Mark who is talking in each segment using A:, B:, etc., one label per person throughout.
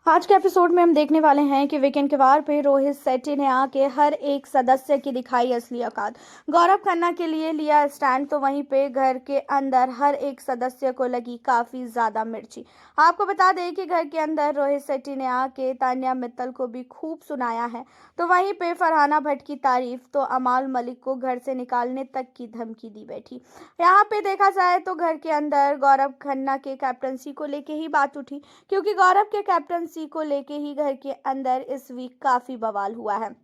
A: आज के एपिसोड में हम देखने वाले हैं कि वीकेंड के वार पे रोहित शेट्टी ने आके हर एक सदस्य की दिखाई असली औकात। गौरव खन्ना के लिए लिया स्टैंड, तो वहीं पे घर के अंदर हर एक सदस्य को लगी काफी ज्यादा मिर्ची। आपको बता दें कि घर के अंदर रोहित शेट्टी ने आके तान्या मित्तल को भी खूब सुनाया है, तो वहीं पे फरहाना भट्ट की तारीफ, तो अमाल मलिक को घर से निकालने तक की धमकी दी बैठी। यहाँ पे देखा जाए तो घर के अंदर गौरव खन्ना के कैप्टनसी को लेके ही बात उठी, क्योंकि गौरव के कैप्टनसी को लेके ही घर के अंदर इस वीक काफी बवाल हुआ है।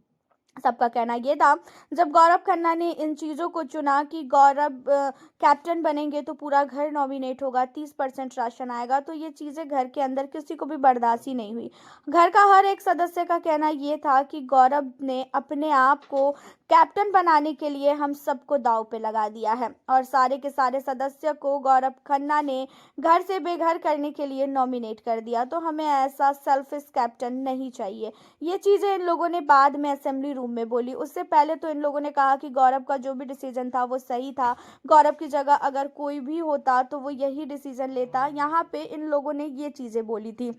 A: सबका कहना यह था, जब गौरव खन्ना ने इन चीज़ों को चुना कि गौरव कैप्टन बनेंगे तो पूरा घर नॉमिनेट होगा, 30% राशन आएगा, तो ये चीज़ें घर के अंदर किसी को भी बर्दाश्त ही नहीं हुई। घर का हर एक सदस्य का कहना ये था कि गौरव ने अपने आप को कैप्टन बनाने के लिए हम सबको दांव पे लगा दिया है, और सारे के सारे सदस्य को गौरव खन्ना ने घर से बेघर करने के लिए नॉमिनेट कर दिया। तो हमें ऐसा सेल्फिश कैप्टन नहीं चाहिए। ये चीज़ें इन लोगों ने बाद में असेंबली रूम में बोली। उससे पहले तो इन लोगों ने कहा कि गौरव का जो भी डिसीजन था वो सही था, गौरव की जगह अगर कोई भी होता तो वो यही डिसीजन लेता। यहाँ पे इन लोगों ने ये चीज़ें बोली थी।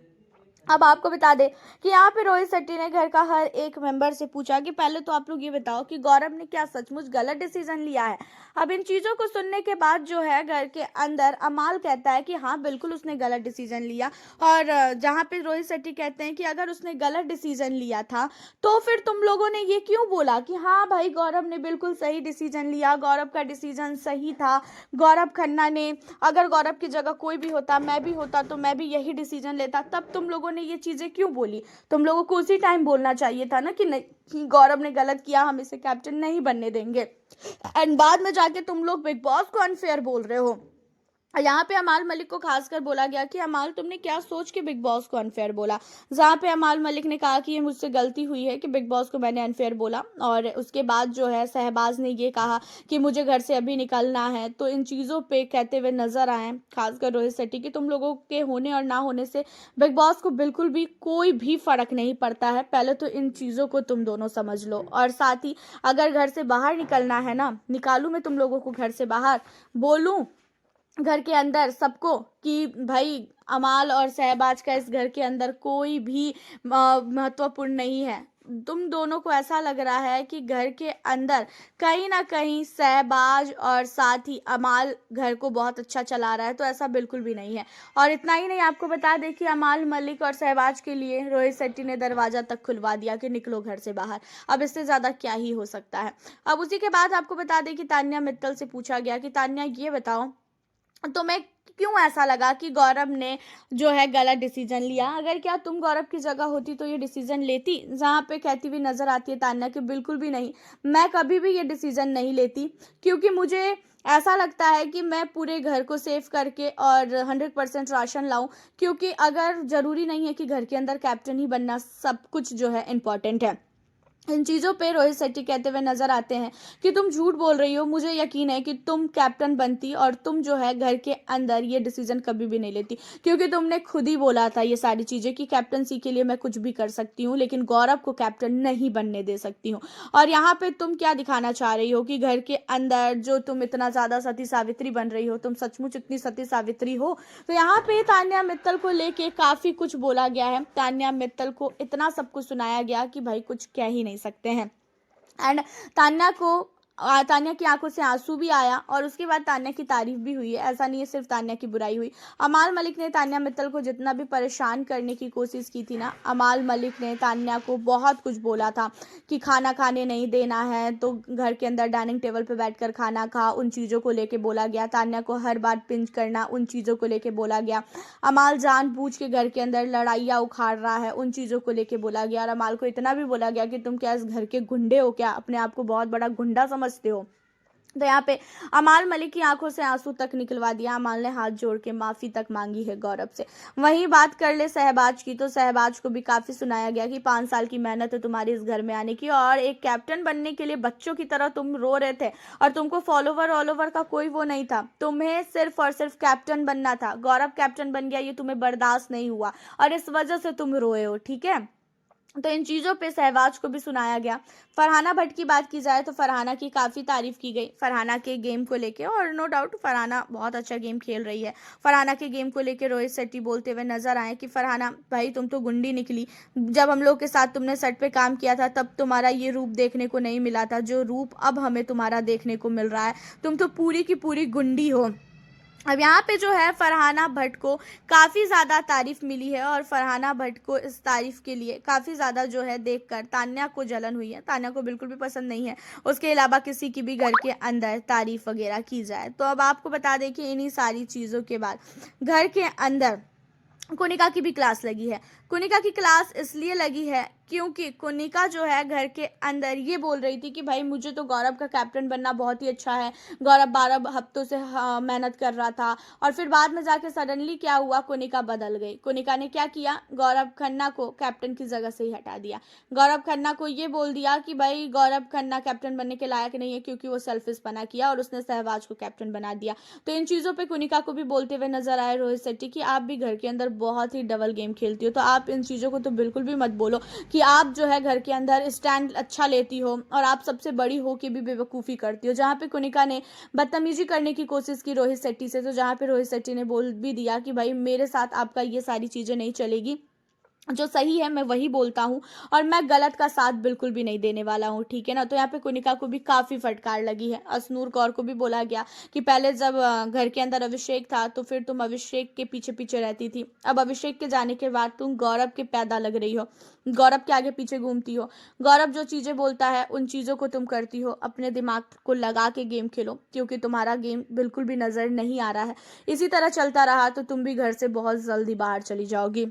A: अब आपको बता दें कि यहाँ पे रोहित शेट्टी ने घर का हर एक मेंबर से पूछा कि पहले तो आप लोग ये बताओ कि गौरव ने क्या सचमुच गलत डिसीजन लिया है। अब इन चीज़ों को सुनने के बाद जो है घर के अंदर अमाल कहता है कि हाँ बिल्कुल उसने गलत डिसीजन लिया, और जहाँ पे रोहित शेट्टी कहते हैं कि अगर उसने गलत डिसीजन लिया था तो फिर तुम लोगों ने ये क्यों बोला कि हाँ भाई गौरव ने बिल्कुल सही डिसीजन लिया, गौरव का डिसीजन सही था, गौरव खन्ना ने, अगर गौरव की जगह कोई भी होता, मैं भी होता, तो मैं भी यही डिसीजन लेता। तब तुम लोगों ने ये चीजें क्यों बोली? तुम लोगों को उसी टाइम बोलना चाहिए था ना कि नहीं, कि गौरव ने गलत किया, हम इसे कैप्टन नहीं बनने देंगे। एंड बाद में जाके तुम लोग बिग बॉस को अनफेयर बोल रहे हो। यहाँ पे अमाल मलिक को खासकर बोला गया कि अमाल तुमने क्या सोच के बिग बॉस को अनफेयर बोला। जहाँ पे अमाल मलिक ने कहा कि ये मुझसे गलती हुई है कि बिग बॉस को मैंने अनफेयर बोला, और उसके बाद जो है शहबाज ने ये कहा कि मुझे घर से अभी निकलना है। तो इन चीज़ों पे कहते हुए नजर आए खासकर रोहित शेट्टी कि तुम लोगों के होने और ना होने से बिग बॉस को बिल्कुल भी कोई भी फर्क नहीं पड़ता है। पहले तो इन चीज़ों को तुम दोनों समझ लो, और साथ ही अगर घर से बाहर निकलना है ना, निकालूं मैं तुम लोगों को घर से बाहर, बोलूं घर के अंदर सबको कि भाई अमाल और शहबाज का इस घर के अंदर कोई भी महत्वपूर्ण नहीं है। तुम दोनों को ऐसा लग रहा है कि घर के अंदर कहीं ना कहीं शहबाज और साथ ही अमाल घर को बहुत अच्छा चला रहा है, तो ऐसा बिल्कुल भी नहीं है। और इतना ही नहीं, आपको बता दें कि अमाल मलिक और शहबाज के लिए रोहित शेट्टी ने दरवाजा तक खुलवा दिया कि निकलो घर से बाहर। अब इससे ज्यादा क्या ही हो सकता है। अब उसी के बाद आपको बता दें कि तान्या मित्तल से पूछा गया कि तान्या ये बताओ, तुम्हें क्यों ऐसा लगा कि गौरव ने जो है गलत डिसीजन लिया? अगर क्या तुम गौरव की जगह होती तो ये डिसीजन लेती? जहाँ पे कहती हुई नजर आती है तान्या कि बिल्कुल भी नहीं, मैं कभी भी ये डिसीजन नहीं लेती, क्योंकि मुझे ऐसा लगता है कि मैं पूरे घर को सेव करके और 100% राशन लाऊं, क्योंकि अगर जरूरी नहीं है कि घर के अंदर कैप्टन ही बनना सब कुछ जो है इम्पोर्टेंट है। इन चीज़ों पे रोहित शेट्टी कहते हुए नजर आते हैं कि तुम झूठ बोल रही हो, मुझे यकीन है कि तुम कैप्टन बनती और तुम जो है घर के अंदर ये डिसीजन कभी भी नहीं लेती, क्योंकि तुमने खुद ही बोला था ये सारी चीज़ें कि कैप्टनसी के लिए मैं कुछ भी कर सकती हूँ लेकिन गौरव को कैप्टन नहीं बनने दे सकती हूँ। और यहाँ पे तुम क्या दिखाना चाह रही हो कि घर के अंदर जो तुम इतना ज़्यादा सती सावित्री बन रही हो, तुम सचमुच इतनी सती सावित्री हो? तो यहाँ पे तान्या मित्तल को लेके काफ़ी कुछ बोला गया है। तान्या मित्तल को इतना सब कुछ सुनाया गया कि भाई कुछ कह ही नहीं सकते हैं। एंड तान्या को तान्या की आंखों से आंसू भी आया, और उसके बाद तान्या की तारीफ भी हुई है। ऐसा नहीं है सिर्फ तान्या की बुराई हुई। अमाल मलिक ने तान्या मित्तल को जितना भी परेशान करने की कोशिश की थी ना, अमाल मलिक ने तान्या को बहुत कुछ बोला था कि खाना खाने नहीं देना है तो घर के अंदर डाइनिंग टेबल पे बैठकर खाना खा, उन चीज़ों को लेके बोला गया। तान्या को हर बार पिंच करना, उन चीज़ों को लेके बोला गया। अमाल जानबूझ के घर के अंदर लड़ाइयाँ उखाड़ रहा है, उन चीज़ों को लेके बोला गया। और अमाल को इतना भी बोला गया कि तुम क्या इस घर के गुंडे हो, क्या अपने आप को बहुत बड़ा गुंडा समझते हो? तो यहाँ पे अमाल मलिक की आंखों से आंसू तक निकलवा दिया। अमाल ने हाथ जोड़ के माफी तक मांगी है गौरव से। वहीं बात कर ले शहबाज की, तो शहबाज को भी काफी सुनाया गया कि 5 साल की मेहनत है तुम्हारी इस घर में आने की, और एक कैप्टन बनने के लिए बच्चों की तरह तुम रो रहे थे, और तुमको फॉलोवर ऑलोवर का कोई वो नहीं था, तुम्हें सिर्फ और सिर्फ कैप्टन बनना था। गौरव कैप्टन बन गया, ये तुम्हें बर्दाश्त नहीं हुआ और इस वजह से तुम रोए हो, ठीक है? तो इन चीज़ों पे सहवाज को भी सुनाया गया। फरहाना भट्ट की बात की जाए तो फरहाना की काफ़ी तारीफ़ की गई फरहाना के गेम को लेके, और नो डाउट फरहाना बहुत अच्छा गेम खेल रही है। फरहाना के गेम को लेके रोहित शेट्टी बोलते हुए नजर आए कि फरहाना भाई तुम तो गुंडी निकली, जब हम लोग के साथ तुमने सेट पे काम किया था तब तुम्हारा ये रूप देखने को नहीं मिला था जो रूप अब हमें तुम्हारा देखने को मिल रहा है, तुम तो पूरी की पूरी गुंडी हो। अब यहाँ पे जो है फरहाना भट्ट को काफ़ी ज़्यादा तारीफ मिली है, और फरहाना भट्ट को इस तारीफ के लिए काफ़ी ज़्यादा जो है देखकर तान्या को जलन हुई है। तान्या को बिल्कुल भी पसंद नहीं है उसके अलावा किसी की भी घर के अंदर तारीफ वगैरह की जाए। तो अब आपको बता दें कि इन्हीं सारी चीज़ों के बाद घर के अंदर कोनिका की भी क्लास लगी है। कोनिका की क्लास इसलिए लगी है क्योंकि कोनिका जो है घर के अंदर ये बोल रही थी कि भाई मुझे तो गौरव का कैप्टन बनना बहुत ही अच्छा है, गौरव 12 हफ्तों से मेहनत कर रहा था, और फिर बाद में जाके सडनली क्या हुआ, कोनिका बदल गई। कोनिका ने क्या किया, गौरव खन्ना को कैप्टन की जगह से ही हटा दिया। गौरव खन्ना को ये बोल दिया कि भाई गौरव खन्ना कैप्टन बनने के लायक नहीं है क्योंकि वो सेल्फिश बना किया, और उसने सहवाज को कैप्टन बना दिया। तो इन चीज़ों पर कोनिका को भी बोलते हुए नजर आए रोहित शेट्टी कि आप भी घर के अंदर बहुत ही डबल गेम खेलती हो, तो आप इन चीज़ों को तो बिल्कुल भी मत बोलो कि आप जो है घर के अंदर स्टैंड अच्छा लेती हो और आप सबसे बड़ी हो के भी बेवकूफ़ी करती हो। जहाँ पे कोनिका ने बदतमीजी करने की कोशिश की रोहित शेट्टी से, तो जहाँ पे रोहित शेट्टी ने बोल भी दिया कि भाई मेरे साथ आपका ये सारी चीज़ें नहीं चलेगी, जो सही है मैं वही बोलता हूँ और मैं गलत का साथ बिल्कुल भी नहीं देने वाला हूँ, ठीक है ना। तो यहाँ पे कोनिका को भी काफ़ी फटकार लगी है। अश्नूर कौर को भी बोला गया कि पहले जब घर के अंदर अभिषेक था तो फिर तुम अभिषेक के पीछे पीछे रहती थी, अब अभिषेक के जाने के बाद तुम गौरव के पैदा लग रही हो, गौरव के आगे पीछे घूमती हो, गौरव जो चीज़ें बोलता है उन चीज़ों को तुम करती हो। अपने दिमाग को लगा के गेम खेलो क्योंकि तुम्हारा गेम बिल्कुल भी नज़र नहीं आ रहा है। इसी तरह चलता रहा तो तुम भी घर से बहुत जल्दी बाहर चली जाओगी।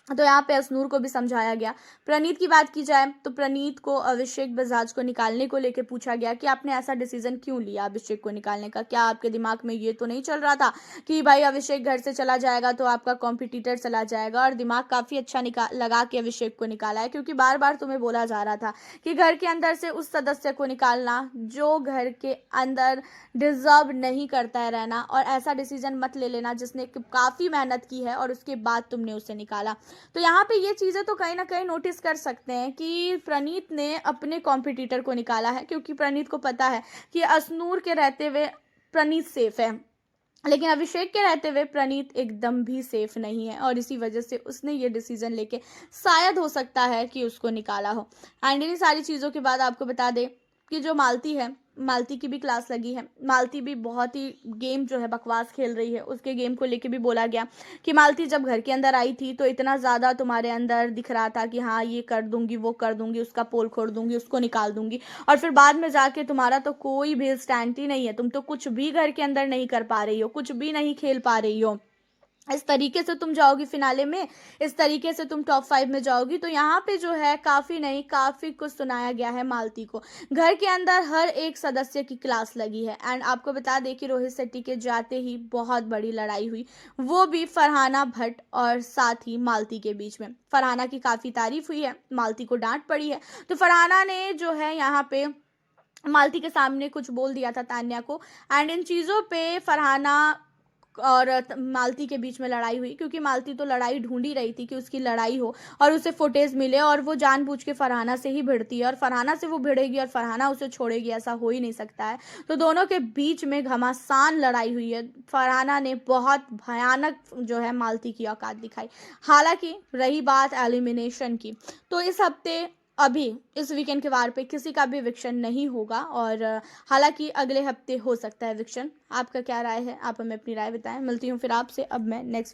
A: तो यहाँ पे अश्नूर को भी समझाया गया। प्रणीत की बात की जाए तो प्रणीत को अभिषेक बजाज को निकालने को लेकर पूछा गया कि आपने ऐसा डिसीजन क्यों लिया अभिषेक को निकालने का, क्या आपके दिमाग में ये तो नहीं चल रहा था कि भाई अभिषेक घर से चला जाएगा तो आपका कॉम्पिटिटर चला जाएगा, और दिमाग काफ़ी अच्छा लगा के अभिषेक को निकाला है क्योंकि बार बार तुम्हें बोला जा रहा था कि घर के अंदर से उस सदस्य को निकालना जो घर के अंदर डिजर्व नहीं करता है रहना, और ऐसा डिसीजन मत ले लेना जिसने काफ़ी मेहनत की है और उसके बाद तुमने उसे निकाला। तो यहाँ पे ये चीज़ें तो कहीं ना कहीं नोटिस कर सकते हैं कि प्रणीत ने अपने कॉम्पिटिटर को निकाला है क्योंकि प्रणीत को पता है कि अश्नूर के रहते हुए प्रणीत सेफ है, लेकिन अभिषेक के रहते हुए प्रणीत एकदम भी सेफ नहीं है, और इसी वजह से उसने ये डिसीजन लेके शायद हो सकता है कि उसको निकाला हो। एंड इन सारी चीज़ों के बाद आपको बता दें कि जो मालती है, मालती की भी क्लास लगी है। मालती भी बहुत ही गेम जो है बकवास खेल रही है, उसके गेम को लेके भी बोला गया कि मालती जब घर के अंदर आई थी तो इतना ज़्यादा तुम्हारे अंदर दिख रहा था कि हाँ ये कर दूंगी वो कर दूंगी, उसका पोल खोल दूंगी, उसको निकाल दूंगी, और फिर बाद में जाके तुम्हारा तो कोई भी स्टैंड ही नहीं है, तुम तो कुछ भी घर के अंदर नहीं कर पा रही हो, कुछ भी नहीं खेल पा रही हो। इस तरीके से तुम जाओगी फिनाले में, इस तरीके से तुम टॉप 5 में जाओगी। तो यहाँ पे जो है काफ़ी नहीं काफ़ी कुछ सुनाया गया है मालती को। घर के अंदर हर एक सदस्य की क्लास लगी है। एंड आपको बता दें कि रोहित शेट्टी के जाते ही बहुत बड़ी लड़ाई हुई, वो भी फरहाना भट्ट और साथ ही मालती के बीच में। फरहाना की काफ़ी तारीफ हुई है, मालती को डांट पड़ी है, तो फरहाना ने जो है यहाँ पे मालती के सामने कुछ बोल दिया था तान्या को। एंड इन चीज़ों पे फरहाना और मालती के बीच में लड़ाई हुई क्योंकि मालती तो लड़ाई ढूंढ ही रही थी कि उसकी लड़ाई हो और उसे फुटेज मिले, और वो जानबूझ के फरहाना से ही भिड़ती है और फरहाना से वो भिड़ेगी और फरहाना उसे छोड़ेगी, ऐसा हो ही नहीं सकता है। तो दोनों के बीच में घमासान लड़ाई हुई है। फरहाना ने बहुत भयानक जो है मालती की औकात दिखाई। हालांकि रही बात एलिमिनेशन की, तो इस हफ्ते अभी इस वीकेंड के वार पे किसी का भी एविक्शन नहीं होगा, और हालांकि अगले हफ्ते हो सकता है एविक्शन। आपका क्या राय है, आप हमें अपनी राय बताएं। मिलती हूँ फिर आपसे अब मैं नेक्स्ट